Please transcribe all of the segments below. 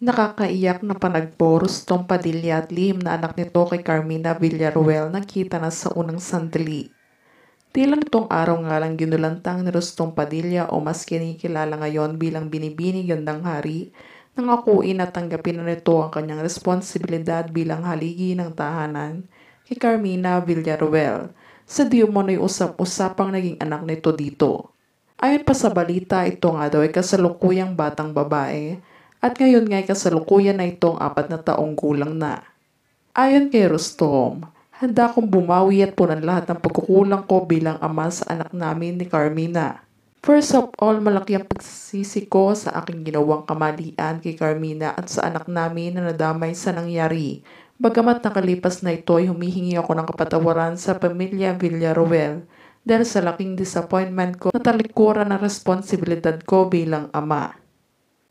Nakakaiyak na panagpo, Rustong Padilla at lihim na anak nito kay Carmina Villaruel nakita na sa unang sandali. Tila nitong araw nga lang ginulantang ni Rustong Padilla o mas kinikilala ngayon bilang Binibining Gandang Hari nang akuin at tanggapin na nito ang kanyang responsibilidad bilang haligi ng tahanan kay Carmina Villaruel sa di umano'y usap-usapang naging anak nito dito. Ayon pa sa balita, ito nga daw ay kasalukuyang batang babae at ngayon nga'y kasalukuyan na itong 4 na taong gulang na. Ayon kay Rustom, handa kong bumawi at punan lahat ng pagkukulang ko bilang ama sa anak namin ni Carmina. First of all, malaki ang pagsisisi ko sa aking ginawang kamalian kay Carmina at sa anak namin na nadamay sa nangyari. Bagamat nakalipas na ito ay humihingi ako ng kapatawaran sa pamilya Villaruel dahil sa laking disappointment ko na talikuran ang responsibilidad ko bilang ama.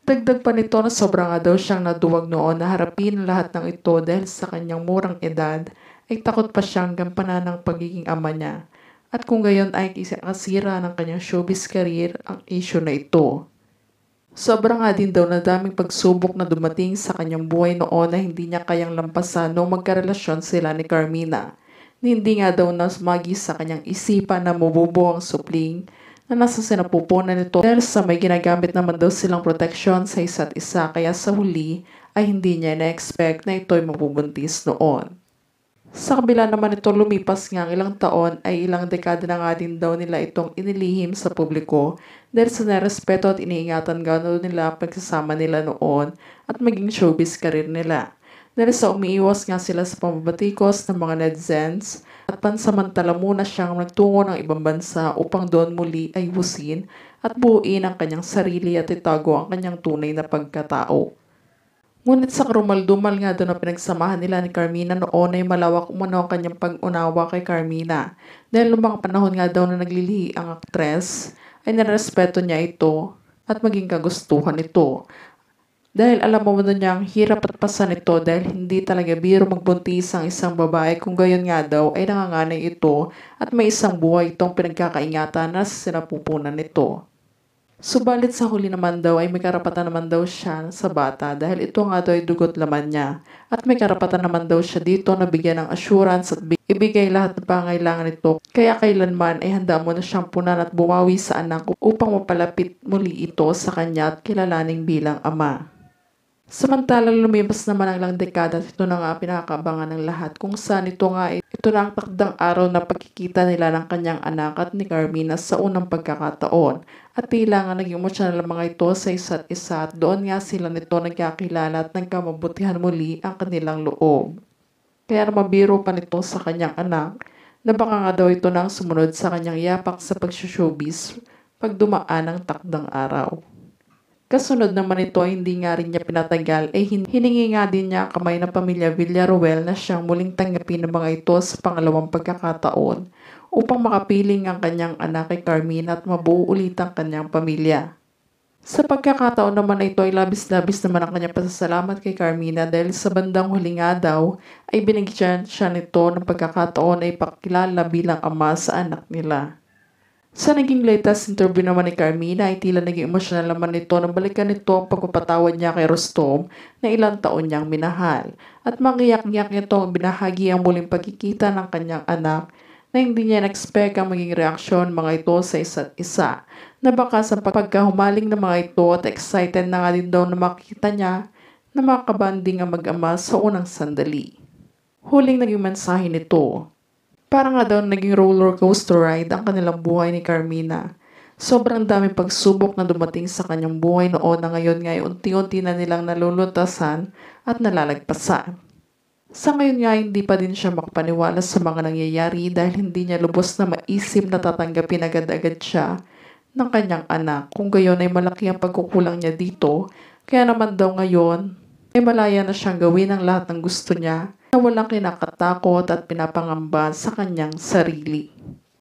Dagdag pa nito na sobrang nga daw siyang naduwag noon na harapin lahat ng ito dahil sa kanyang murang edad ay takot pa siyang gampanan ng pagiging ama niya. At kung gayon ay kasira ng kanyang showbiz career ang issue na ito. Sobrang nga din daw na daming pagsubok na dumating sa kanyang buhay noon na hindi niya kayang lampasan nung magkarelasyon sila ni Carmina. Hindi nga daw nasumagi sa kanyang isipan na mabubuo ang supling na nasa sinapupunan nito dahil sa may ginagamit naman daw silang proteksyon sa isa't isa kaya sa huli ay hindi niya na-expect na ito'y mabubuntis noon. Sa kabila naman ito lumipas nga ang ilang taon ay ilang dekada na nga din daw nila itong inilihim sa publiko dahil sa nerespeto at iniingatan gano'n nila pagsasama nila noon at maging showbiz career nila. Dahil sa umiiwas nga sila sa pambabatikos ng mga netizens at pansamantala muna siyang nagtungo ng ibang bansa upang doon muli ayusin at buuin ang kanyang sarili at itago ang kanyang tunay na pagkatao. Ngunit sa karumaldumal nga doon na pinagsamahan nila ni Carmina noon ay malawak umano ang kanyang pag-unawa kay Carmina dahil noong mga panahon nga daw na naglilihi ang aktres ay narespeto niya ito at maging kagustuhan ito. Dahil alam mo na niyang hirap at pasan ito dahil hindi talaga biro magbuntis ang isang babae kung gayon nga daw ay nanganganay ito at may isang buhay itong pinagkakaingatan na sinapupunan nito. Subalit sa huli naman daw ay may karapatan naman daw siya sa bata dahil ito nga daw ay dugot laman niya at may karapatan naman daw siya dito na bigyan ng assurance at ibigay lahat ng pangailangan nito kaya kailanman ay handa mo na siyang punan at bumawi sa anak upang mapalapit muli ito sa kanya at kilalaning bilang ama. Samantalang lumipas naman ang ilang dekada at ito na nga pinakaabangan ng lahat kung saan ito na ang takdang araw na pagkikita nila ng kanyang anak at ni Carmina sa unang pagkakataon at tila nga naging emosyonal mga ito sa isa't isa at doon nga sila nito nagkakilala at nagkamabutihan muli ang kanilang loob. Kaya mabiro pa nito sa kanyang anak na baka nga daw ito nang sumunod sa kanyang yapak sa pagsushowbiz pag dumaan ang takdang araw. Kasunod naman ito ay hindi nga rin niya pinatagal ay hiningi nga din niya ang kamay ng pamilya Villaruel na siyang muling tanggapin ng mga ito sa pangalawang pagkakataon upang makapiling ang kanyang anak kay Carmina at mabuo ulit ang kanyang pamilya. Sa pagkakataon naman na ito ay labis-labis naman ang kanyang pasasalamat kay Carmina dahil sa bandang huli nga daw ay binigyan siya nito ng pagkakataon ay pakilala bilang ama sa anak nila. Sa naging latest interview naman ni Carmina ay tila naging emosyonal naman nito na balikan nito ang pagpapatawad niya kay Rustom na ilang taon niyang minahal. At mangiyak-ngiyak nito ang binahagi ang muling pagkikita ng kanyang anak na hindi niya na-expect ang maging reaksyon mga ito sa isa't isa. Na baka sa pagkahumaling ng mga ito at excited na nga din daw na makita niya na makabanding ang mag-ama sa unang sandali. Huling naging mensahe nito. Parang nga daw naging roller coaster ride ang kanilang buhay ni Carmina. Sobrang daming pagsubok na dumating sa kanyang buhay noon na ngayon nga ay unti-unti na nilang nalulutasan at nalalagpasan. Sa ngayon nga hindi pa din siya makapaniwala sa mga nangyayari dahil hindi niya lubos na maisip na tatanggapin agad-agad siya ng kanyang anak. Kung gayon ay malaki ang pagkukulang niya dito, kaya naman daw ngayon ay malaya na siyang gawin ang lahat ng gusto niya na walang kinakatakot at pinapangamba sa kanyang sarili.